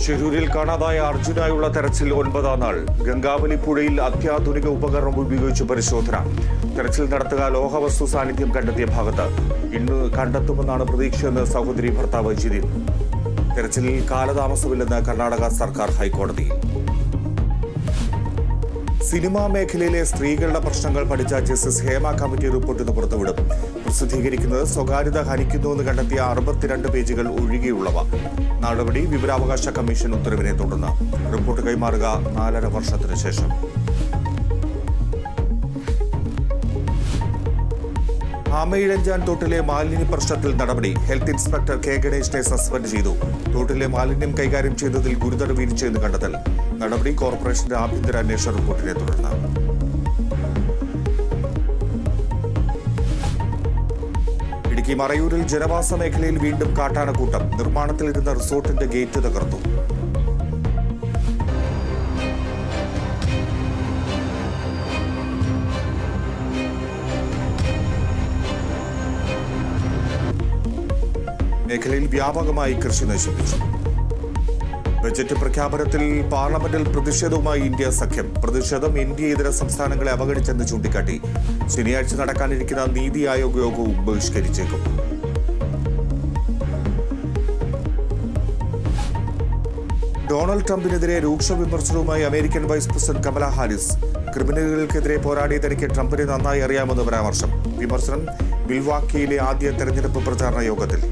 ഷിരൂരിൽ കാണാതായ അർജുനായുള്ള തെരച്ചിൽ 9ാം നാൾ. ഗംഗാവലി പുഴയിൽ അത്യാധുനിക ഉപകരണം ഉപയോഗിച്ച് പരിശോധന. തെരച്ചിൽ നടത്തുക ലോഹവസ്തു സാന്നിധ്യം കണ്ടെത്തിയ ഭാഗത്ത്. ഇന്ന് കണ്ടെത്തുമെന്നാണ് പ്രതീക്ഷയെന്ന് സഹോദരി ഭർത്താവ് ജിതിൻ. തെരച്ചിലിൽ കാലതാമസമില്ലെന്ന് കർണാടക സർക്കാർ ഹൈക്കോടതിയിൽ. സിനിമാ മേഖലയിലെ സ്ത്രീകളുടെ പ്രശ്നങ്ങൾ പഠിച്ച ജസ്റ്റിസ് ഹേമ കമ്മിറ്റി റിപ്പോർട്ട് ഇന്ന് പുറത്തുവിടും. പ്രസിദ്ധീകരിക്കുന്നത് സ്വകാര്യത ഹനിക്കുന്നുവെന്ന് കണ്ടെത്തിയ 62 പേജുകൾ ഒഴികെയുള്ളവ. നടപടി വിവരാവകാശ കമ്മീഷൻ ഉത്തരവിനെ തുടർന്ന്. റിപ്പോർട്ട് കൈമാറുക 4.5 വർഷത്തിന് ശേഷം. ആമയിഴഞ്ചാൻ തോട്ടിലെ മാലിന്യ പ്രശ്നത്തിൽ നടപടി. ഹെൽത്ത് ഇൻസ്പെക്ടർ കെ ഗണേഷിനെ സസ്പെൻഡ് ചെയ്തു. തോട്ടിലെ മാലിന്യം കൈകാര്യം ചെയ്തതിൽ ഗുരുതര വീഴ്ചയെന്ന് കണ്ടെത്തൽ. നടപടി കോർപ്പറേഷന്റെ ആഭ്യന്തര അന്വേഷണ റിപ്പോർട്ടിനെ തുടർന്ന്. ഇടുക്കി മറയൂരിൽ ജനവാസ മേഖലയിൽ വീണ്ടും കാട്ടാനക്കൂട്ടം. നിർമ്മാണത്തിലിരുന്ന റിസോർട്ടിന്റെ ഗേറ്റ് തകർത്തു. മേഖലയിൽ വ്യാപകമായി കൃഷി നശിപ്പിച്ചു. ബജറ്റ് പ്രഖ്യാപനത്തിൽ പാർലമെന്റിൽ പ്രതിഷേധവുമായി ഇന്ത്യ സഖ്യം. പ്രതിഷേധം ഇന്ത്യ ഇതര സംസ്ഥാനങ്ങളെ അവഗണിച്ചെന്ന് ചൂണ്ടിക്കാട്ടി. ശനിയാഴ്ച നടക്കാനിരിക്കുന്ന നീതി ആയോഗ് യോഗവും ബഹിഷ്കരിച്ചേക്കും. ഡൊണാൾഡ് ട്രംപിനെതിരെ രൂക്ഷ വിമർശനവുമായി American vice president Kamala Harris. ക്രിമിനലുകൾക്കെതിരെ പോരാടിയ തനിക്ക് ട്രംപിനെ നന്നായി അറിയാമെന്ന് പരാമർശം. വിമർശനം മിൽവാക്കിയിലെ ആദ്യ തെരഞ്ഞെടുപ്പ് പ്രചാരണ യോഗത്തിൽ.